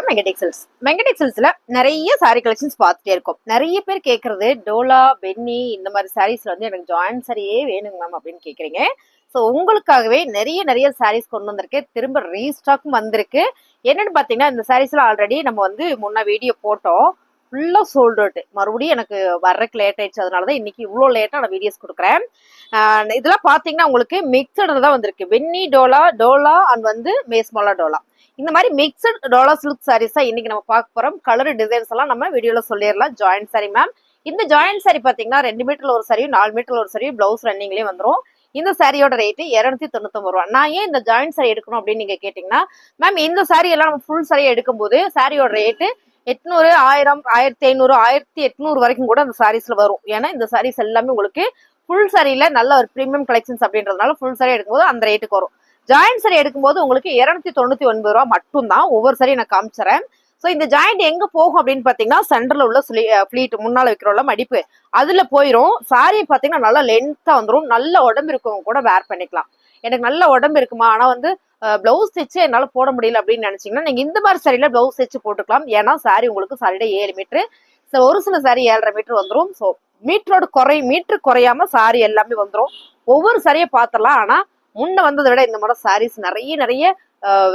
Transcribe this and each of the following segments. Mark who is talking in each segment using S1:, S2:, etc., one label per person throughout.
S1: மெங்க textiles. மெங்க டெக்ஸ்டைல்ஸ்ல நிறைய sorry collections பார்த்துட்டே இருக்கோம். நிறைய பேர் கேட்கறது டோலா, பென்னி இந்த மாதிரி சாரீஸ்ல வந்து எனக்கு ஜாயின்ட் சாரியே வேணுங்க மேம் அப்படின்னு கேட்குறீங்க. ஸோ உங்களுக்காகவே நிறைய சாரீஸ் கொண்டு வந்திருக்கு. திரும்ப ரீஸ்டாக்கும் வந்திருக்கு. என்னன்னு பார்த்தீங்கன்னா, இந்த சாரீஸ்லாம் ஆல்ரெடி நம்ம வந்து முன்ன வீடியோ போட்டோம். ஃபுல்லாக சோல்ட் அவுட். மறுபடியும் எனக்கு வர்றதுக்கு லேட் ஆயிடுச்சு. அதனால தான் இன்னைக்கு இவ்வளோ லேட்டாக நான் வீடியோஸ் கொடுக்குறேன். இதெல்லாம் பார்த்தீங்கன்னா உங்களுக்கு மிக்சடு தான் வந்திருக்கு. பென்னி டோலா, டோலா அண்ட் வந்து மேஸ்மோலா டோலா. இந்த மாதிரி மிக்சட் டோலா சில்க் சாரீஸ் தான் இன்னைக்கு நம்ம பார்க்க போறோம். கலர் டிசைன்ஸ் எல்லாம் நம்ம வீடியோல சொல்லிடலாம். Joint sari ma'am. இந்த ஜாயின்ட் சாரி பாத்தீங்கன்னா 2 மீட்டர்ல ஒரு சாரியும் 4 மீட்டர்ல ஒரு சாரியும் பிளவுஸ் ரன்னிங்லேயே வந்துடும். இந்த சாரியோட ரேட்டு 299 ரூபா. நான் ஏன் இந்த ஜாயின்ட் சாரி எடுக்கணும் அப்படின்னு நீங்க கேட்டீங்கன்னா, மேம் இந்த சாரி எல்லாம் நம்ம ஃபுல் சாரியை எடுக்கும் போது சாரியோட ரேட்டு 800, 1000, 1500, 1800 வரைக்கும் கூட அந்த சாரீஸ்ல வரும். ஏன்னா இந்த சாரீஸ் எல்லாமே உங்களுக்கு ஃபுல் சாரியில நல்ல ஒரு ப்ரீமியம் கலெக்ஷன்ஸ் அப்படின்றதுனால ஃபுல் சாரி எடுக்கும்போது அந்த ரேட்டுக்கு வரும். ஜாயிண்ட் சாரி எடுக்கும்போது உங்களுக்கு 299 ரூபா மட்டும் தான். ஒவ்வொரு சாரி நான் காமிச்சுறேன். ஸோ இந்த ஜாயிண்ட் எங்க போகும் அப்படின்னு பாத்தீங்கன்னா, சென்டர்ல உள்ள ஃபிளீட் முன்னால வைக்கிறோம்ல மடிப்பு, அதுல போயிரும். சாரி பாத்தீங்கன்னா நல்லா லென்த்தா வந்துடும். நல்ல உடம்பு இருக்கவங்க கூட வேர் பண்ணிக்கலாம். எனக்கு நல்ல உடம்பு இருக்குமா, ஆனா வந்து பிளவுஸ் தைச்சு என்னால போட முடியல அப்படின்னு நினைச்சீங்கன்னா, நீங்க இந்த மாதிரி சாரியில பிளவுஸ் தைச்சு போட்டுக்கலாம். ஏன்னா சாரி உங்களுக்கு சாரியோட 7 மீட்டர். ஸோ ஒரு சில சாரி 7.5 மீட்டர் வந்துடும். ஸோ மீட்டர் குறையாம சாரி எல்லாமே வந்துடும். ஒவ்வொரு சாரியை பார்த்துடலாம். ஆனா முன்ன வந்ததை விட இந்த மாதிரி சாரீஸ் நிறைய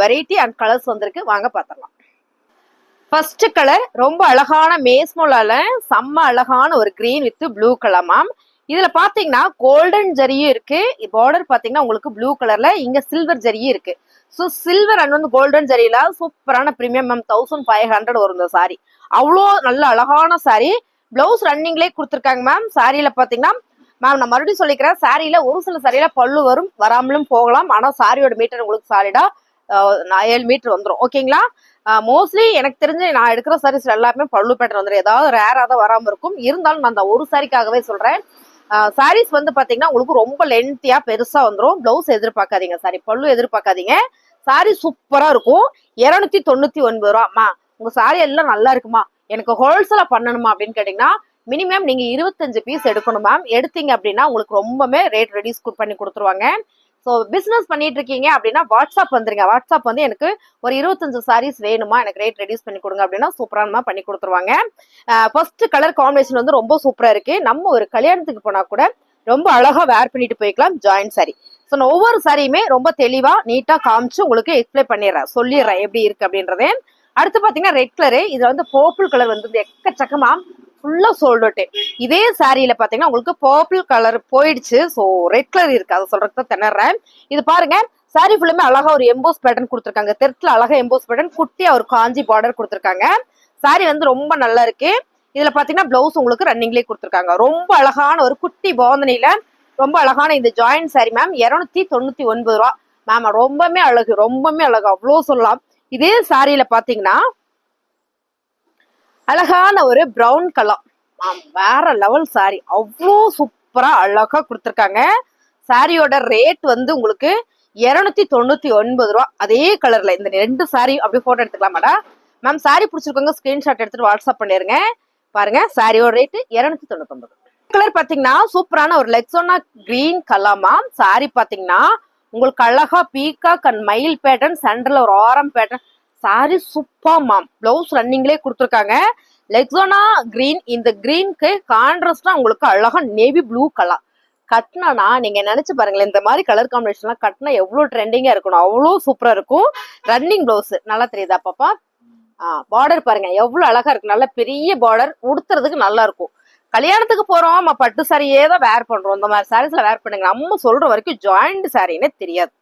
S1: வெரைட்டி அண்ட் கலர்ஸ் வந்திருக்கு. வாங்க பார்த்துடலாம். ஃபர்ஸ்ட் கலர் ரொம்ப அழகான மேஸ்மோலால செம்ம அழகான ஒரு green with blue colour ma'am. இதுல பாத்தீங்கன்னா கோல்டன் ஜரியும் இருக்கு. பார்டர் பாத்தீங்கன்னா உங்களுக்கு ப்ளூ கலர்ல இங்க சில்வர் ஜரியும் இருக்கு. ஸோ சில்வர் அண்ட் வந்து கோல்டன் ஜரியில சூப்பரான பிரீமியம் மேம். 1500 வரும் இந்த சாரி. அவ்வளோ நல்ல அழகான சாரி. பிளவுஸ் ரன்னிங்லேயே கொடுத்துருக்காங்க மேம். சாரியில பாத்தீங்கன்னா மேம் நான் மறுபடியும் சொல்லிக்கிறேன், சாரியில ஒரு சில சாரியில பல்லு வரும், வராமலும் போகலாம். ஆனா சாரியோட மீட்டர் உங்களுக்கு சாரிடா 7 மீட்டர் வந்துடும். ஓகேங்களா? மோஸ்ட்லி எனக்கு தெரிஞ்சு நான் எடுக்கிற சாரீஸ் எல்லாமே பல்லு பேட்டர் வந்துடும். ஏதாவது ரேரா தான் வராம இருக்கும். இருந்தாலும் நான் அந்த ஒரு சாரிக்காகவே சொல்றேன். சாரீஸ் வந்து பாத்தீங்கன்னா உங்களுக்கு ரொம்ப லென்த்தியா பெருசா வந்துடும். பிளவுஸ் எதிர்பார்க்காதீங்க, சாரி பல்லு எதிர்பார்க்காதீங்க. சாரி சூப்பரா இருக்கும். 299 ரூபா. உங்க சாரி எல்லாம் நல்லா இருக்குமா, எனக்கு ஹோல்சேலா பண்ணணுமா அப்படின்னு கேட்டீங்கன்னா, மினிமம் நீங்க 25 பீஸ் எடுக்கணும் மேம். எடுத்தீங்க அப்படின்னா உங்களுக்கு ரொம்பவே ரேட் ரெடியூஸ் பண்ணி கொடுத்துருவாங்க. ஸோ பிசினஸ் பண்ணிட்டு இருக்கீங்க அப்படின்னா வாட்ஸ்அப் வந்துருங்க. வாட்ஸ்அப் வந்து எனக்கு ஒரு 25 சாரீஸ் வேணுமா, எனக்கு ரேட் ரெடியூஸ் பண்ணி கொடுங்க அப்படின்னா சூப்பரானமா பண்ணி கொடுத்துருவாங்க. ஃபர்ஸ்ட் கலர் காம்பினேஷன் வந்து ரொம்ப சூப்பரா இருக்கு. நம்ம ஒரு கல்யாணத்துக்கு போனா கூட ரொம்ப அழகா வேர் பண்ணிட்டு போய்க்கலாம் ஜாயின்ட் சாரி. ஸோ நான் ஒவ்வொரு சாரியுமே ரொம்ப தெளிவா நீட்டா காமிச்சு உங்களுக்கு எக்ஸ்பிளைன் சொல்லிடுறேன் எப்படி இருக்கு அப்படின்றதே. அடுத்து பாத்தீங்கன்னா ரெட் கலரு. இதுல வந்து பர்பிள் கலர் வந்து எக்கச்சக்கமா ஃபுல்லா சோல்ட் அவுட். இதே சாரியில பாத்தீங்கன்னா உங்களுக்கு பர்பிள் கலர் போயிடுச்சு. ஸோ ரெட் கலர் இருக்கு, அதை சொல்றதுக்கு திணறேன். இது பாருங்க, சாரி ஃபுல்லுமே அழகா ஒரு எம்போஸ் பேட்டர்ன் கொடுத்துருக்காங்க. தெற்குல அழகா எம்போஸ் பேட்டர்ன், குட்டியா ஒரு காஞ்சி பார்டர் கொடுத்துருக்காங்க. சாரி வந்து ரொம்ப நல்லா இருக்கு. இதுல பாத்தீங்கன்னா பிளவுஸ் உங்களுக்கு ரன்னிங்லேயே கொடுத்துருக்காங்க. ரொம்ப அழகான ஒரு குட்டி பாந்தனில ரொம்ப அழகான இந்த ஜாயின்ட் சாரி மேம். 299 ரூபா மேம். ரொம்பவே அழகு, அவ்வளோ சொல்லலாம். இதே சாரியில பாத்தீங்கன்னா அழகான ஒரு பிரவுன் கலர், வேற லெவல் சாரி. அவ்வளோ சூப்பரா அழகா கொடுத்துருக்காங்க. சாரியோட ரேட் வந்து உங்களுக்கு 299 ரூபா. அதே கலர்ல இந்த 2 சாரி அப்படியே போட்டோ எடுத்துக்கலாமாடா மேம். சாரி பிடிச்சிருக்கோங்க, ஸ்கிரீன்ஷாட் எடுத்துட்டு வாட்ஸ்அப் பண்ணிருங்க. பாருங்க, சாரியோட ரேட்டு 299. கலர் பாத்தீங்கன்னா சூப்பரான ஒரு லெக்ஸோனா கிரீன் கலர் மேம். சாரி பாத்தீங்கன்னா உங்களுக்கு அழகா பீகாக் அண்ட் மயில் பேட்டர்ன், சென்டர்ல ஒரு ஆரம் pattern. Sari super ma'am. Blouse ரன்னிங்லேயே கொடுத்துருக்காங்க. லெக்ஸோனா கிரீன். இந்த கிரீனுக்கு கான்ட்ராஸ்டா உங்களுக்கு அழகா நேவி ப்ளூ கலர் கட்டினா நீங்க நினைச்சு பாருங்களேன், இந்த மாதிரி கலர் காம்பினேஷன்லாம் கட்டினா எவ்வளவு ட்ரெண்டிங்கா இருக்கணும். அவ்வளோ சூப்பரா இருக்கும். ரன்னிங் பிளவுஸ் நல்லா தெரியுதா பாப்பா? பார்டர் பாருங்க எவ்வளவு அழகா இருக்கு. நல்ல பெரிய பார்டர், உடுத்துறதுக்கு நல்லா இருக்கும். கல்யாணத்துக்கு போறோம், நம்ம பட்டு சாரியே தான் வேர் பண்றோம். இந்த மாதிரி சாரீஸ்ல வேர் பண்ணுங்க. நம்ம சொல்ற வரைக்கும் ஜாயிண்ட் சாரின்னே தெரியாது.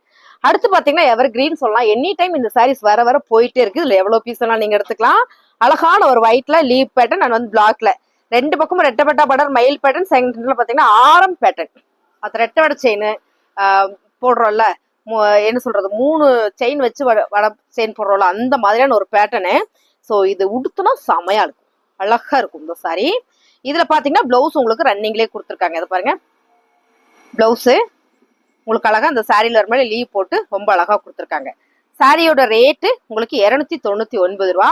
S1: அடுத்து பாத்தீங்கன்னா எவர் கிரீன் சொல்லலாம். எனி டைம் இந்த சாரீஸ் வர போயிட்டே இருக்கு. இதுல எவ்வளவு பீஸ் எல்லாம் நீங்க எடுத்துக்கலாம். அழகான ஒரு ஒயிட்ல லீவ் பேட்டர்ன் அண்ட் வந்து பிளாக்ல 2 பக்கமும் ரெட்டப்பட்டா பார்டர், மயில் பேட்டர்ன். செகண்ட்ல பாத்தீங்கன்னா ஆரம் பேட்டர்ன். அது ரெட்டவட செயின் போடுறோம்ல, என்ன சொல்றது, 3 செயின் வச்சு வட செயின் போடுறோம்ல, அந்த மாதிரியான ஒரு பேட்டர்னு. ஸோ இது உடுத்துனா செமையா இருக்கும், அழகா இருக்கும் இந்த சாரி. இதுல பாத்தீங்கன்னா பிளவுஸ் உங்களுக்கு ரன்னிங்லேயே கொடுத்துருக்காங்க. இது பாருங்க, பிளவுஸ் உங்களுக்கு அழகா இந்த சாரியில ஒரு மாதிரி லீவ் போட்டு ரொம்ப அழகா கொடுத்துருக்காங்க. சாரியோட ரேட்டு உங்களுக்கு 299 ரூபா.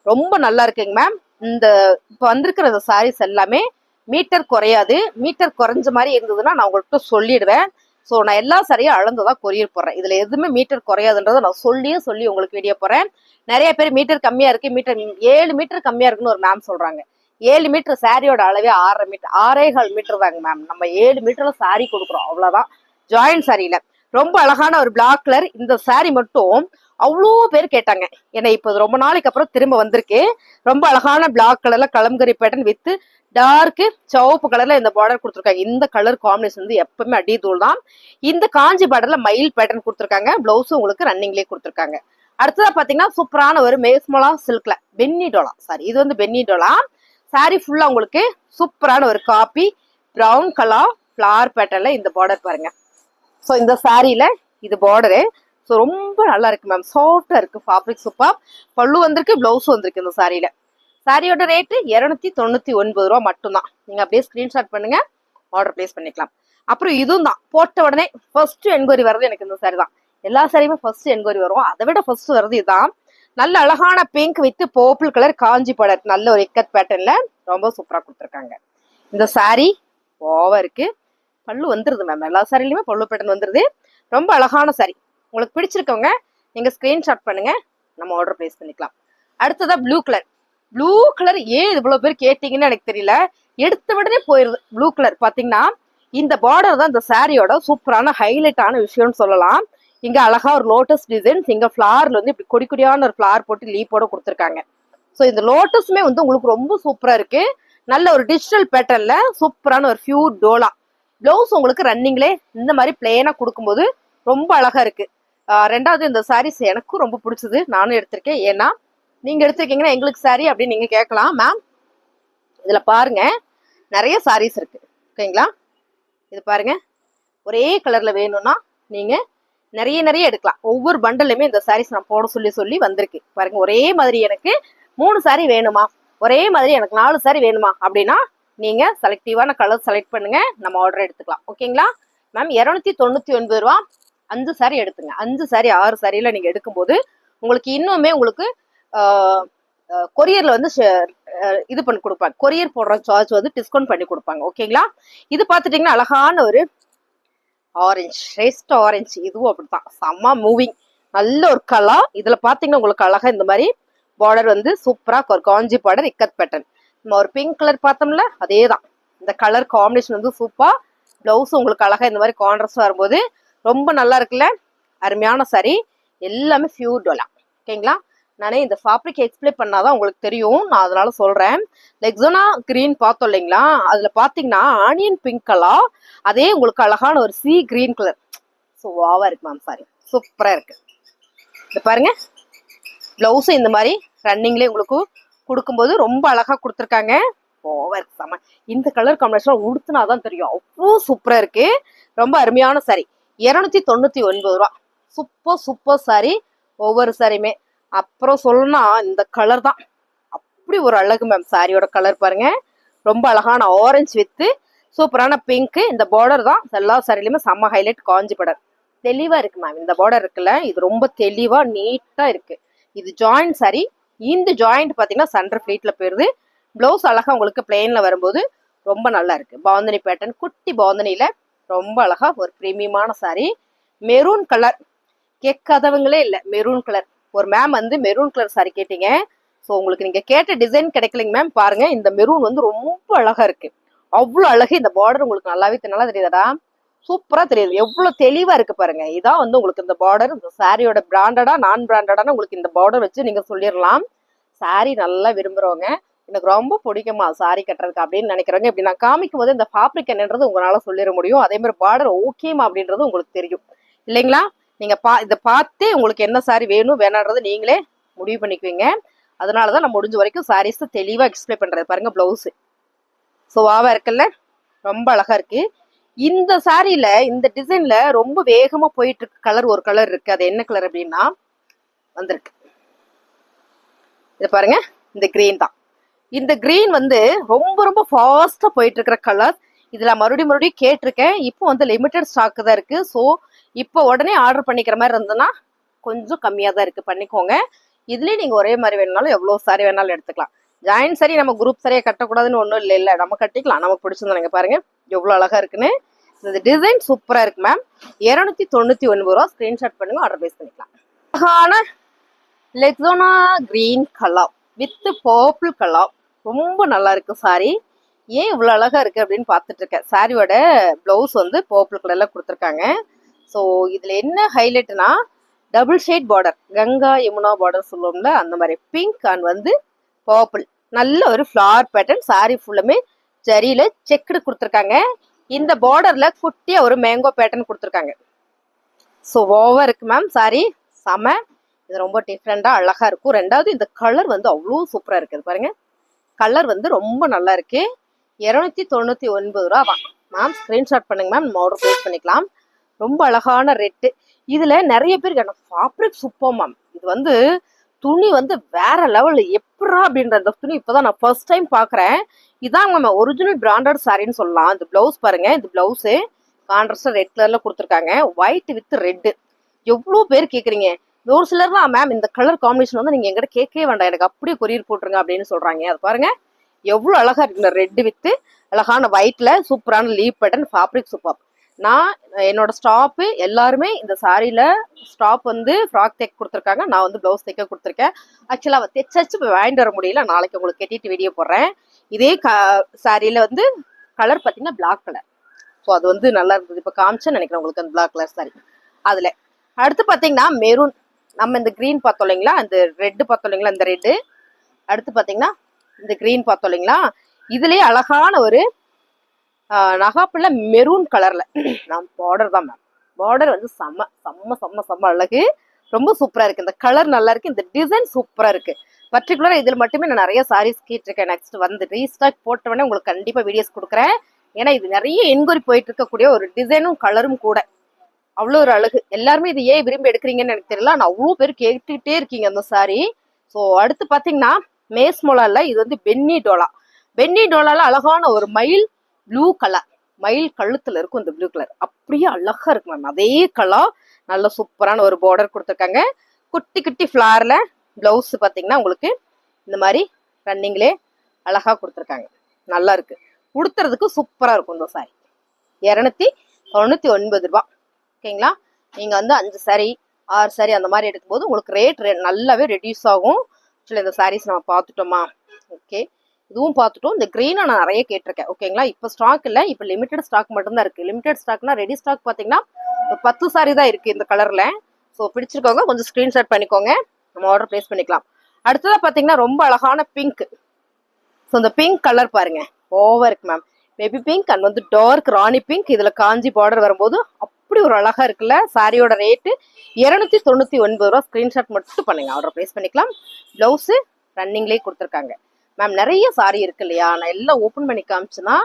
S1: ரொம்ப நல்லா இருக்குங்க மேம். இந்த இப்போ வந்திருக்கிற சாரீஸ் எல்லாமே மீட்டர் குறையாது. மீட்டர் குறைஞ்ச மாதிரி இருந்ததுன்னா நான் உங்கள்கிட்ட சொல்லிடுவேன். ஸோ நான் எல்லா சாரியும் அளந்துதான் கொரியர் போடுறேன். இதுல எதுவுமே மீட்டர் குறையாதுன்றதை நான் சொல்லி உங்களுக்கு வீடியோ போறேன். நிறைய பேர் மீட்டர் கம்மியா இருக்கு, மீட்டர் 7 மீட்டர் கம்மியா இருக்குன்னு ஒரு மேம் சொல்றாங்க. 7 மீட்டர் சாரியோட அளவே 6.5 மீட்டர், 6.25 மீட்டர் தாங்க மேம். நம்ம 7 மீட்டர்ல சாரி கொடுக்குறோம், அவ்வளவுதான். ஜாயிண்ட் சாரியில ரொம்ப அழகான ஒரு பிளாக் கலர். இந்த சாரி மட்டும் அவ்வளோ பேர் கேட்டாங்க. ஏன்னா இப்போ ரொம்ப நாளைக்கு அப்புறம் திரும்ப வந்திருக்கு. ரொம்ப அழகான பிளாக் கலர்ல கலம்கரி பேட்டர்ன் வித் டார்க்கு சிவப்பு கலர்ல இந்த பார்டர் கொடுத்துருக்காங்க. இந்த கலர் காம்பினேஷன் வந்து எப்பவுமே அடி தூள் தான். இந்த காஞ்சி பார்டர்ல மயில் பேட்டர்ன் கொடுத்துருக்காங்க. பிளவுஸும் உங்களுக்கு ரன்னிங்லேயே கொடுத்துருக்காங்க. அடுத்ததா பாத்தீங்கன்னா சூப்பரான ஒரு மேஸ்மலா சில்க்ல பென்னி டோலா சாரி. இது வந்து பென்னி டோலா சாரி ஃபுல்லா உங்களுக்கு சூப்பரான ஒரு காப்பி ப்ரௌன் கலர் ஃபிளவர் பேட்டர்ல இந்த பார்டர் பாருங்க. ஸோ இந்த சாரியில இது பார்டரு. ஸோ ரொம்ப நல்லா இருக்கு மேம், சாஃப்டா இருக்கு, ஃபேப்ரிக் சூப்பர். பல்லு வந்திருக்கு, பிளவுஸும் வந்திருக்கு இந்த சாரியில. சாரியோட ரேட்டு 299 ரூபா மட்டும்தான். நீங்க அப்படியே ஸ்கிரீன்ஷாட் பண்ணுங்க, ஆர்டர் பிளேஸ் பண்ணிக்கலாம். அப்புறம் இதுவும் தான் போட்ட உடனே ஃபர்ஸ்ட் என்கொயரி வர்றது எனக்கு இந்த சாரி தான். எல்லா சாரியுமே ஃபர்ஸ்ட் என்கொயரி வரும், அதை விட ஃபர்ஸ்ட் வர்றது இதுதான். நல்ல அழகான pink with purple colour Kanchi border, நல்ல ஒரு இக்கத் பேட்டர்ன்ல ரொம்ப சூப்பரா கொடுத்துருக்காங்க. இந்த சாரி ஓவா இருக்கு, பல்லு வந்துருது மேம். எல்லா சாரிலையுமே பல்லு பேட்டர்ன் வந்துருது. ரொம்ப அழகான சாரி. உங்களுக்கு பிடிச்சிருக்கவங்க நீங்க ஸ்கிரீன்ஷாட் பண்ணுங்க, நம்ம ஆர்டர் பிளேஸ் பண்ணிக்கலாம். அடுத்ததா ப்ளூ கலர். ப்ளூ கலர் ஏன் இவ்வளவு பேர் கேட்டீங்கன்னு எனக்கு தெரியல, எடுத்த உடனே போயிருது. ப்ளூ கலர் பாத்தீங்கன்னா இந்த பார்டர் தான் இந்த சாரியோட சூப்பரான ஹைலைட்டான விஷயம்னு சொல்லலாம். இங்க அழகா ஒரு லோட்டஸ் டிசைன்ஸ், இங்க ஃபிளார்ல வந்து இப்படி கொடி கொடியான ஒரு ஃபிளார் போட்டு லீப்போட கொடுத்துருக்காங்க. ஸோ இந்த லோட்டஸுமே வந்து உங்களுக்கு ரொம்ப சூப்பரா இருக்கு. நல்ல ஒரு டிஜிட்டல் பேட்டர்ன்ல சூப்பரான ஒரு பியூர் டோலா. பிளவுஸ் உங்களுக்கு ரன்னிங்லே இந்த மாதிரி பிளேனா கொடுக்கும்போது ரொம்ப அழகா இருக்கு. ரெண்டாவது இந்த சாரீஸ் எனக்கும் ரொம்ப பிடிச்சது, நானும் எடுத்திருக்கேன். ஏன்னா நீங்க எடுத்திருக்கீங்கன்னா எங்களுக்கு சாரி அப்படின்னு நீங்க கேட்கலாம். மேம் இதுல பாருங்க நிறைய சாரீஸ் இருக்கு, ஓகேங்களா? இது பாருங்க, ஒரே கலர்ல வேணும்னா நீங்க நிறைய எடுக்கலாம். ஒவ்வொரு பண்டல்லையுமே இந்த சாரீஸ் நான் போட சொல்லி வந்திருக்கு பாருங்க. ஒரே மாதிரி எனக்கு 3 சாரி வேணுமா, ஒரே மாதிரி எனக்கு 4 சாரி வேணுமா அப்படின்னா நீங்க செலக்டிவான கலர் செலக்ட் பண்ணுங்க, நம்ம ஆர்டர் எடுத்துக்கலாம். ஓகேங்களா மேம்? 299 ரூபா 5 சாரி எடுத்துங்க. 5 சாரி 6 சாரியில நீங்க எடுக்கும்போது உங்களுக்கு இன்னுமே உங்களுக்கு கொரியர்ல வந்து இது பண்ணி கொடுப்பாங்க. கொரியர் போடுற சார்ஜ் வந்து டிஸ்கவுண்ட் பண்ணி கொடுப்பாங்க. ஓகேங்களா? இது பாத்துட்டீங்கன்னா அழகான ஒரு ஆரஞ்சு, ரெஸ்ட் ஆரஞ்சு. இதுவும் அப்படித்தான் செம்ம மூவிங், நல்ல ஒரு கலர். இதுல பாத்தீங்கன்னா உங்களுக்கு அழகா இந்த மாதிரி பார்டர் வந்து சூப்பரா ஒரு காஞ்சி பார்டர் இக்கத் பேட்டர்ன். நம்ம ஒரு பிங்க் கலர் பார்த்தோம்ல, அதே தான். இந்த கலர் காம்பினேஷன் வந்து சூப்பர். பிளவுஸ் உங்களுக்கு அழகா இந்த மாதிரி கான்ட்ராஸ்ட் வரும்போது ரொம்ப நல்லா இருக்குல்ல, அருமையான சாரி. எல்லாமே பியூர் டோலா. ஓகேங்களா? நானே இந்த ஃபேப்ரிக் எக்ஸ்பிளைன் பண்ணாதான் உங்களுக்கு தெரியும், நான் அதனால சொல்றேன். லெக்ஸோனா கிரீன் பார்த்தோம் இல்லைங்களா, அதுல பாத்தீங்கன்னா ஆனியன் பிங்க் கலர், அதே உங்களுக்கு அழகான ஒரு சி கிரீன் கலர். ஸோ வாவா இருக்கு மேம் சாரி, சூப்பரா இருக்கு. இது பாருங்க, பிளவுஸ் இந்த மாதிரி ரன்னிங்லேயே உங்களுக்கு கொடுக்கும்போது ரொம்ப அழகா கொடுத்துருக்காங்க. ஓவா இருக்கு சாம. இந்த கலர் காம்பினேஷன் உடுத்துனாதான் தெரியும், அவ்வளோ சூப்பரா இருக்கு. ரொம்ப அருமையான சாரி. 299 ரூபா. சூப்பர் சாரி, ஒவ்வொரு சாரியுமே. அப்புறம் சொல்லணும்னா இந்த கலர் தான் அப்படி ஒரு அழகு மேம். சாரியோட கலர் பாருங்க, ரொம்ப அழகான ஆரஞ்சு வித்து சூப்பரான பிங்க். இந்த பார்டர் தான் எல்லா சாரிலையுமே செம்ம ஹைலைட். காஞ்சி பார்டர் தெளிவா இருக்கு மேம். இந்த பார்டர் இருக்குல்ல, இது ரொம்ப தெளிவா நீட்டா இருக்கு. இது ஜாயிண்ட் சாரி. இந்த ஜாயிண்ட் பாத்தீங்கன்னா சென்டர் ஃபிளீட்ல போயிருது. பிளவுஸ் அழகா உங்களுக்கு பிளெயின்ல வரும்போது ரொம்ப நல்லா இருக்கு. பாந்தனி பேட்டர்ன், குட்டி பாந்தனில ரொம்ப அழகா ஒரு பிரீமியமான சாரி. மெரூன் கலர் கேட்காதவங்களே இல்லை, மெரூன் கலர். ஒரு மேம் வந்து மெரூன் கலர் சாரி கேட்டீங்க. ஸோ உங்களுக்கு நீங்க கேட்ட டிசைன் கிடைக்கலைங்க மேம். பாருங்க, இந்த மெரூன் வந்து ரொம்ப அழகா இருக்கு, அவ்வளோ அழகு. இந்த பார்டர் உங்களுக்கு நல்லாவே நல்லா தெரியுதா? சூப்பரா தெரியுது, எவ்வளவு தெளிவா இருக்கு பாருங்க. இதான் வந்து உங்களுக்கு இந்த பார்டர். இந்த சாரியோட பிராண்டடா நான் பிராண்டடான உங்களுக்கு இந்த பார்டர் வச்சு நீங்க சொல்லிடலாம். சாரி நல்லா விரும்புறவங்க, எனக்கு ரொம்ப பிடிக்குமா சாரி கட்டுறதுக்கு அப்படின்னு நினைக்கிறவங்க, இப்படி நான் காமிக்கும் போது இந்த ஃபேப்ரிக் என்னன்றது உங்களால சொல்லிட முடியும். அதே மாதிரி பார்டர் ஓகேமா அப்படின்றது உங்களுக்கு தெரியும் இல்லைங்களா? நீங்க இதை பார்த்து உங்களுக்கு என்ன சாரி வேணும் வேணான்றது நீங்களே முடிவு பண்ணிக்குவீங்க. அதனாலதான் நான் முடிஞ்ச வரைக்கும் சாரீஸ் தெளிவா எக்ஸ்பிளைன் பண்றது. பாருங்க பிளவுஸ் ஸோ வாவா இருக்குல்ல, ரொம்ப அழகா இருக்கு. இந்த சாரியில இந்த டிசைன்ல ரொம்ப வேகமா போயிட்டு இருக்கு கலர், ஒரு கலர் இருக்கு. அது என்ன கலர் அப்படின்னா வந்திருக்கு, இது பாருங்க, இந்த கிரீன் தான். இந்த கிரீன் வந்து ரொம்ப ஃபாஸ்டா போயிட்டு இருக்கிற கலர். இதுல மறுபடியும் கேட்டிருக்கேன். இப்போ வந்து லிமிடெட் ஸ்டாக் தான் இருக்கு. ஸோ இப்போ உடனே ஆர்டர் பண்ணிக்கிற மாதிரி இருந்ததுன்னா கொஞ்சம் கம்மியா தான் இருக்கு, பண்ணிக்கோங்க. இதுலயே நீங்க ஒரே மாதிரி வேணாலும் எவ்வளவு சாரி வேணாலும் எடுத்துக்கலாம். ஜாயின் சாரி நம்ம குரூப் சரியா கட்டக்கூடாதுன்னு ஒன்றும் இல்லை, நம்ம கட்டிக்கலாம், நமக்கு பிடிச்சிருந்தா. நீங்க பாருங்க எவ்வளவு அழகா இருக்குன்னு. இந்த டிசைன் சூப்பரா இருக்கு மேம். 299 ரூபா. ஸ்கிரீன்ஷாட் பண்ணுங்க, ஆர்டர் பிளேஸ் பண்ணிக்கலாம். அழகான லெக்ஸோனா green colour with purple colour, ரொம்ப நல்லா இருக்கு சாரி. ஏன் இவ்வளவு அழகா இருக்கு அப்படின்னு பார்த்துட்டு இருக்கேன். சாரியோட பிளவுஸ் வந்து பர்பிள் கலர்ல கொடுத்துருக்காங்க. ஸோ இதுல என்ன ஹைலைட்னா double shade border, Ganga Yamuna border சொல்லுவோம்ல அந்த மாதிரி பிங்க் அண்ட் வந்து பர்பிள், நல்ல ஒரு ஃபிளவர் பேட்டர்ன். சாரி ஃபுல்லுமே ஜரியில செக்குடு கொடுத்துருக்காங்க. இந்த பார்டர்ல குட்டியா ஒரு மேங்கோ பேட்டர்ன் கொடுத்துருக்காங்க. ஸோ ஓவர் இருக்கு மேம் சாரி, செம. இது ரொம்ப டிஃப்ரெண்டா அழகா இருக்கும். ரெண்டாவது இந்த கலர் வந்து அவ்வளோ சூப்பரா இருக்குது பாருங்க. கலர் வந்து ரொம்ப நல்லா இருக்கு. 299 ரூபா தான் மேம். ஸ்கிரீன்ஷாட் பண்ணுங்க மேம், நம்ம ஆர்டர் பிளேஸ் பண்ணிக்கலாம். ரொம்ப அழகான ரெட்டு. இதுல நிறைய பேருக்கு ஃபேப்ரிக் சூப்பர் மேம். இது வந்து துணி வந்து வேற லெவல். எப்படா அப்படின்ற அந்த துணி இப்பதான் நான் ஃபர்ஸ்ட் டைம் பாக்குறேன். இதான் நம்ம ஒரிஜினல் பிராண்டட் சாரின்னு சொல்லலாம். இந்த பிளவுஸ் பாருங்க, இந்த பிளவுஸ் கான்ட்ராஸ்டா ரெட் கலர்ல கொடுத்துருக்காங்க, ஒயிட் வித் ரெட். எவ்வளவு பேர் கேக்குறீங்க. ஒரு சிலர்லாம் மேம் இந்த கலர் காம்பினேஷன் வந்து நீங்க எங்கிட்ட கேட்கவே வேண்டாம், எனக்கு அப்படியே கொரியர் போட்டுருங்க அப்படின்னு சொல்றாங்க. அது பாருங்க எவ்வளவு அழகா இருக்கு. ரெட் வித் அழகான ஒயிட்ல சூப்பரான லீவ் பேட்டர்ன், ஃபேப்ரிக் சூப்பர். நான் என்னோட ஸ்டாப்பு எல்லாருமே இந்த சாரியில ஸ்டாப் வந்து ஃப்ராக் தைக்க கொடுத்துருக்காங்க, நான் வந்து பிளவுஸ் தைக்க கொடுத்துருக்கேன். ஆக்சுவலா அவ தைச்சு வாங்கிட்டு வர முடியல, நாளைக்கு உங்களுக்கு கட்டிட்டு வீடியோ போடுறேன். இதே சாரியில வந்து கலர் பார்த்தீங்கன்னா பிளாக் கலர். ஸோ அது வந்து நல்லா இருந்தது. இப்போ காமிச்சேன்னு நினைக்கிறேன் உங்களுக்கு அந்த பிளாக் கலர் சாரி. அதுல அடுத்து பார்த்தீங்கன்னா மெரூன். நம்ம இந்த கிரீன் பார்த்தோம் இல்லைங்களா, இந்த ரெட்டு பார்த்தோம் இல்லைங்களா, இந்த ரெட்டு. அடுத்து பார்த்தீங்கன்னா இந்த கிரீன் பார்த்தோம் இல்லைங்களா, இதுலயே அழகான ஒரு நகாப்புல மெரூன் கலர்ல நான் பார்டர் தான் மேம். பார்டர் வந்து செம்ம செம்ம செம்ம செம்ம அழகு, ரொம்ப சூப்பரா இருக்கு. இந்த கலர் நல்லா இருக்கு, இந்த டிசைன் சூப்பரா இருக்கு. பர்டிகுலரா இதுல மட்டுமே நான் நிறைய சாரீஸ் கேட்டிருக்கேன். நெக்ஸ்ட் வந்து ரீஸ்டாக் போட்டவனே உங்களுக்கு கண்டிப்பா வீடியோஸ் கொடுக்குறேன். ஏன்னா இது நிறைய என்கொயரி போயிட்டு இருக்கக்கூடிய ஒரு டிசைனும் கலரும் கூட. அவ்வளோ ஒரு அழகு. எல்லாருமே இது ஏன் விரும்பி எடுக்கிறீங்கன்னு எனக்கு தெரியல, நான் அவ்வளோ பேர் கேட்டுக்கிட்டே இருக்கீங்க அந்த சாரி. ஸோ அடுத்து பாத்தீங்கன்னா மேஸ் மொலால இது வந்து பென்னி டோலா. பென்னி டோலால அழகான ஒரு மயில் ப்ளூ கலர், மயில் கழுத்துல இருக்கும் இந்த ப்ளூ கலர், அப்படியே அழகா இருக்கு மேம். அதே கலர் நல்ல சூப்பரான ஒரு பார்டர் கொடுத்துருக்காங்க. குட்டி குட்டி ஃபிளார்ல பிளவுஸ் பாத்தீங்கன்னா உங்களுக்கு இந்த மாதிரி ரன்னிங்லே அழகா கொடுத்துருக்காங்க. நல்லா இருக்கு, உடுத்துறதுக்கு சூப்பரா இருக்கும் இந்த சாரி. 299 ரூபா. ஓகேங்களா. நீங்க வந்து 5 சாரி 6 சாரி அந்த மாதிரி எடுக்கும்போது உங்களுக்கு ரேட் நல்லாவே ரெடியூஸ் ஆகும். ஆக்சுவலி இந்த சாரீஸ் நம்ம பார்த்துட்டோமா, ஓகே இதுவும் பார்த்துட்டோம். இந்த கிரீனை நான் நிறைய கேட்டிருக்கேன். ஓகேங்களா. இப்போ ஸ்டாக் இல்லை, இப்போ லிமிடெட் ஸ்டாக் மட்டும்தான் இருக்கு. லிமிடெட் ஸ்டாக்னா ரெடி ஸ்டாக் பார்த்தீங்கன்னா ஒரு 10 சாரி தான் இருக்கு இந்த கலர்ல. ஸோ பிடிச்சிருக்கவங்க கொஞ்சம் ஸ்கிரீன்ஷாட் பண்ணிக்கோங்க, நம்ம ஆர்டர் பிளேஸ் பண்ணிக்கலாம். அடுத்ததா பார்த்தீங்கன்னா ரொம்ப அழகான பிங்க். ஸோ இந்த பிங்க் கலர் பாருங்க ஓவர் இருக்கு மேம். பேபி பிங்க் அண்ட் வந்து டார்க் ராணி பிங்க். இதுல காஞ்சி பார்டர் வரும்போது அப்படி ஒரு அழகா இருக்குல்ல. சாரியோட ரேட்டு 299 ரூபா. ஸ்கிரீன்ஷாட் மட்டும் பண்ணுங்க, ஆர்டர் பிளேஸ் பண்ணிக்கலாம். பிளவுஸ் ரன்னிங்லேயே கொடுத்துருக்காங்க மேம். நிறைய சாரி இருக்கு இல்லையா, நான் எல்லாம் ஓப்பன் பண்ணி காமிச்சுன்னா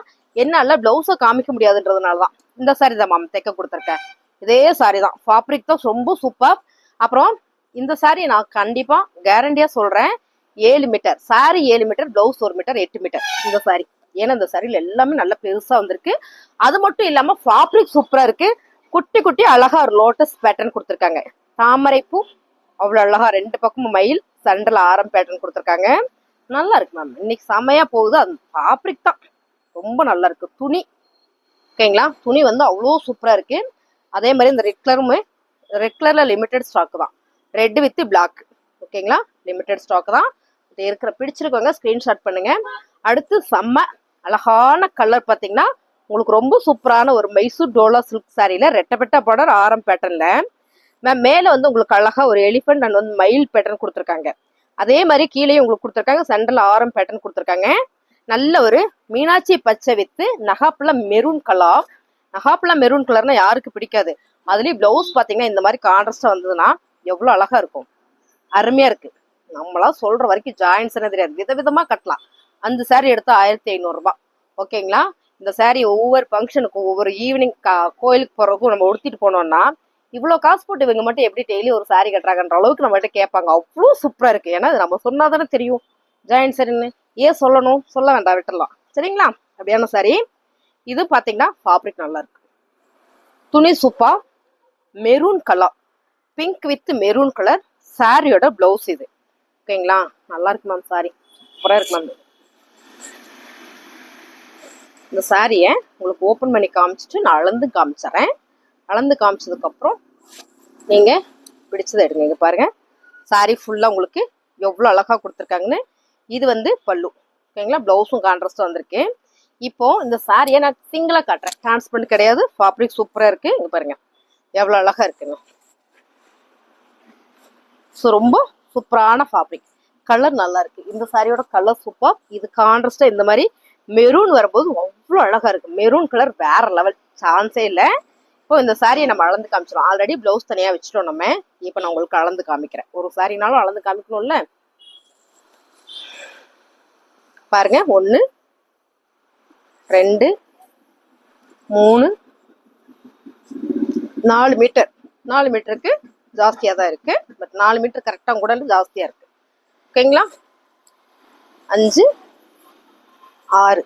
S1: என்னால பிளவுஸை காமிக்க முடியாதுன்றதுனாலதான் இந்த சாரி தான் மேம் தைக்க கொடுத்துருக்கேன். இதே சாரி தான், ஃபேப்ரிக் தான் ரொம்ப சூப்பர். அப்புறம் இந்த சாரி நான் கண்டிப்பா கேரண்டியா சொல்றேன், 7 metre sari, 7 metre blouse 1 metre, 8 metre இந்த சாரி. ஏன்னா இந்த சாரியில எல்லாமே நல்ல பெருசா வந்திருக்கு. அது மட்டும் இல்லாம ஃபேப்ரிக் சூப்பரா இருக்கு. குட்டி குட்டி அழகா ஒரு லோட்டஸ் பேட்டர்ன் கொடுத்துருக்காங்க. தாமரை பூ அவ்வளவு அழகா, 2 பக்கமும் மயில், சென்டர்ல ஆரம் பேட்டர்ன் கொடுத்துருக்காங்க. நல்லா இருக்கு மேம். இன்னைக்கு செமையா போகுது. அந்த ஃபேப்ரிக் தான் ரொம்ப நல்லா இருக்கு. துணி ஓகேங்களா, துணி வந்து அவ்வளோ சூப்பரா இருக்கு. அதே மாதிரி இந்த ரெட் கலருமே, ரெட் கலர்ல லிமிடெட் ஸ்டாக் தான், ரெட் வித் பிளாக். ஓகேங்களா, லிமிடெட் ஸ்டாக் தான். இது இருக்கிற பிடிச்சிருக்கவங்க ஸ்கிரீன்ஷாட் பண்ணுங்க. அடுத்து செம்ம அழகான கலர் பார்த்தீங்கன்னா உங்களுக்கு ரொம்ப சூப்பரான ஒரு மைசூர் டோலா சில்க் சாரியில ரெட்டப்பட்ட பார்டர் ஆரம் பேட்டர்ன்ல மேம். மேல வந்து உங்களுக்கு அழகா ஒரு எலிஃபென்ட் அண்ட் வந்து மயில் பேட்டர்ன் கொடுத்துருக்காங்க. அதே மாதிரி கீழே உங்களுக்கு கொடுத்துருக்காங்க, சென்ட்ரல் ஆரம் பேட்டர்ன் கொடுத்துருக்காங்க. நல்ல ஒரு மீனாட்சி பச்சை வித்து நகாப்புல மெரூன் கலர். நகாப்புல மெரூன் கலர்னா யாருக்கு பிடிக்காது. அதுலயும் பிளவுஸ் பாத்தீங்கன்னா இந்த மாதிரி கான்ட்ராஸ்டா வந்ததுன்னா எவ்வளவு அழகா இருக்கும், அருமையா இருக்கு. நம்மளா சொல்ற வரைக்கும் ஜாயின்ஸ் தெரியாது, விதவிதமா கட்டலாம். அந்த சாரி எடுத்தா 1500 ரூபாய். ஓகேங்களா. இந்த சாரி ஒவ்வொரு ஃபங்க்ஷனுக்கும் ஒவ்வொரு ஈவினிங் கோயிலுக்கு போறதுக்கும் நம்ம உடுத்திட்டு போனோம்னா இவ்வளவு காசு போட்டு இவங்க மட்டும் எப்படி டெய்லி ஒரு சாரி கட்டுறாங்கன்ற அளவுக்கு நம்மகிட்ட கேட்பாங்க. அவ்வளோ சூப்பரா இருக்கு. ஏன்னா அது நம்ம சொன்னாதானே தெரியும் ஜாயின் சரின்னு. ஏன் சொல்லணும், சொல்ல வேண்டாம், விட்டுடலாம் சரிங்களா. அப்படியான சாரி இது பாத்தீங்கன்னா ஃபேப்ரிக் நல்லா இருக்கு, துணி super, maroon colour, pink with maroon colour சாரியோட பிளவுஸ் இது. ஓகேங்களா, நல்லா இருக்கு மேம். சாரி சூப்பரா இருக்கு மேம். இந்த சாரியை உங்களுக்கு ஓப்பன் பண்ணி காமிச்சிட்டு நான் அளந்து காமிச்சிட்றேன். அளந்து காமிச்சதுக்கப்புறம் நீங்கள் பிடிச்சதை எடுங்க. இங்கே பாருங்கள், சாரி ஃபுல்லாக உங்களுக்கு எவ்வளோ அழகாக கொடுத்துருக்காங்கன்னு. இது வந்து பல்லு, ஓகேங்களா? ப்ளவுஸும் கான்ட்ராஸ்ட்டாக வந்திருக்கு. இப்போது இந்த சாரியை நான் சிங்கிளாக காட்டுறேன், டிரான்ஸ்பரண்ட் கிடையாது. ஃபேப்ரிக் சூப்பராக இருக்குது. இங்கே பாருங்கள் எவ்வளோ அழகாக இருக்குங்க. ஸோ ரொம்ப சூப்பரான ஃபேப்ரிக், கலர் நல்லா இருக்கு. இந்த சாரியோட கலர் சூப்பர். இது கான்ட்ராஸ்டாக இந்த மாதிரி மெரூன் வரும்போது அவ்வளோ அழகாக இருக்குது. மெரூன் கலர் வேற லெவல், சான்ஸே இல்லை. இப்போ இந்த சாரியை நம்ம அளந்து காமிச்சிடும். ஆல்ரெடி ப்ளவுஸ் தனியாக வச்சுட்டோம் நம்ம. இப்போ நான் உங்களுக்கு அளந்து காமிக்கிறேன். ஒரு சாரினாலும் அளந்து காமிக்கணும்ல. பாருங்க, 1 2 3 4 மீட்டர். 4 மீட்டருக்கு ஜாஸ்தியாக தான் இருக்கு. பட் 4 மீட்டர் கரெக்டாக கூட ஜாஸ்தியாக இருக்கு, ஓகேங்களா? 5 6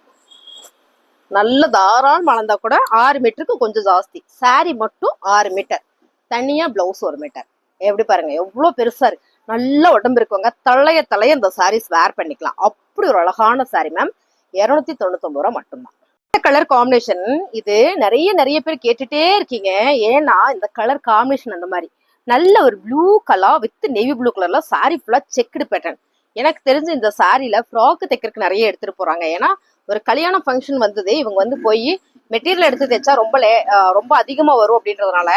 S1: நல்ல தாராளம் அளந்தா கூட 6 மீட்டருக்கு கொஞ்சம் ஜாஸ்தி. சாரி மட்டும் 6 மீட்டர், தனியா பிளவுஸ் 1 மீட்டர். எப்படி பாருங்க எவ்வளோ பெருசா இருக்கு. நல்ல உடம்பு இருக்கவங்க தலைய இந்த சாரீஸ் வேர் பண்ணிக்கலாம். அப்படி ஒரு அழகான சாரி மேம். 299 ரூபா மட்டும்தான். கலர் காம்பினேஷன் இது நிறைய பேர் கேட்டுட்டே இருக்கீங்க. ஏன்னா இந்த கலர் காம்பினேஷன் அந்த மாதிரி நல்ல ஒரு blue colour with navy blue கலர்ல சாரி ஃபுல்லா செக்குடு பேட்டர்ன். எனக்கு தெரிஞ்சு இந்த சாரியில ஃப்ராக்கு தைக்கிறதுக்கு நிறைய எடுத்துட்டு போறாங்க. ஏன்னா ஒரு கல்யாண ஃபங்க்ஷன் வந்தது, இவங்க வந்து போய் மெட்டீரியல் எடுத்து தைச்சா ரொம்ப அதிகமா வரும் அப்படின்றதுனால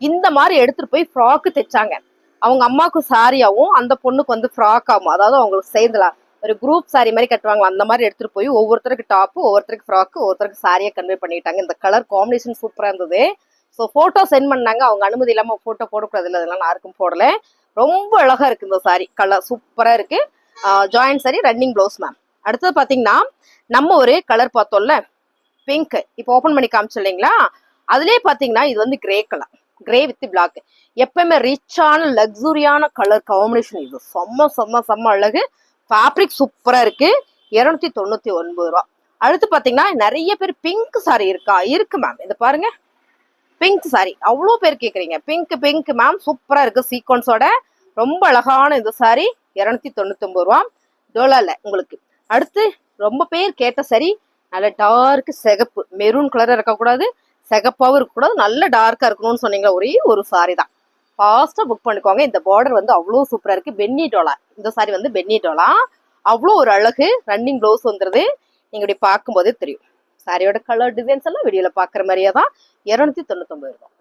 S1: இந்த மாதிரி எடுத்துட்டு போய் ஃப்ராக்கு தைச்சாங்க. அவங்க அம்மாவுக்கு சாரியாவும் அந்த பொண்ணுக்கு வந்து ஃப்ராக் ஆகும். அதாவது அவங்களுக்கு சேர்ந்துலாம் ஒரு குரூப் சாரி மாதிரி கட்டுவாங்க. அந்த மாதிரி எடுத்துட்டு போய் ஒவ்வொருத்தருக்கு டாப்பு, ஒவ்வொருத்தருக்கு ஃப்ராக்கு, ஒவ்வொருத்தருக்கு சாரியை கன்வே பண்ணிட்டாங்க. இந்த கலர் காம்பினேஷன் சூப்பரா இருந்தது. ஸோ போட்டோ சென்ட் பண்ணாங்க. அவங்க அனுமதி இல்லாம போட்டோ போடக்கூடாது இல்லை, அதெல்லாம் யாருக்கும் போடல. ரொம்ப அழகா இருக்கு இந்த சாரி, கலர் சூப்பரா இருக்கு. Joint sari, running blouse ma'am. அடுத்தது பாத்தீங்கன்னா நம்ம ஒரு கலர் பார்த்தோம்ல, பிங்க். இப்போ ஓப்பன் பண்ணி காமிச்சு இல்லைங்களா? அதுலயே பாத்தீங்கன்னா இது வந்து grey colour, grey with black. எப்பவுமே ரிச்சான லக்ஸுரியான கலர் காம்பினேஷன். இது செம்ம அழகு. ஃபேப்ரிக் சூப்பரா இருக்கு. 299 ரூபா. அடுத்து பாத்தீங்கன்னா நிறைய பேர் பிங்க் சாரி இருக்கு மேம். இதை பாருங்க, பிங்க் சாரி அவ்வளோ பேர் கேட்குறீங்க. பிங்க் மேம் சூப்பரா இருக்கு சீக்வன்ஸோட. ரொம்ப அழகான இந்த சாரி 299 ரூபா டோலால உங்களுக்கு. அடுத்து ரொம்ப பேர் கேட்ட சரி, நல்ல டார்க் சிகப்பு, மெரூன் கலரா இருக்கக்கூடாது, சிகப்பாவும் இருக்கக்கூடாது, நல்ல டார்க்கா இருக்கணும்னு சொன்னீங்களா, ஒரே ஒரு சாரி தான். ஃபாஸ்டா புக் பண்ணிக்கோங்க. இந்த பார்டர் வந்து அவ்வளோ சூப்பரா இருக்கு. பென்னி டோலா, இந்த சாரி வந்து பென்னி டோலா. அவ்வளோ ஒரு அழகு. ரன்னிங் ப்ளவுஸ் வந்துருது. நீங்க இப்படி பார்க்கும்போதே தெரியும். சாரியோட கலர் டிசைன்ஸ் எல்லாம் வீடியோல பாக்குற மாதிரியே தான். 299 ரூபாய்.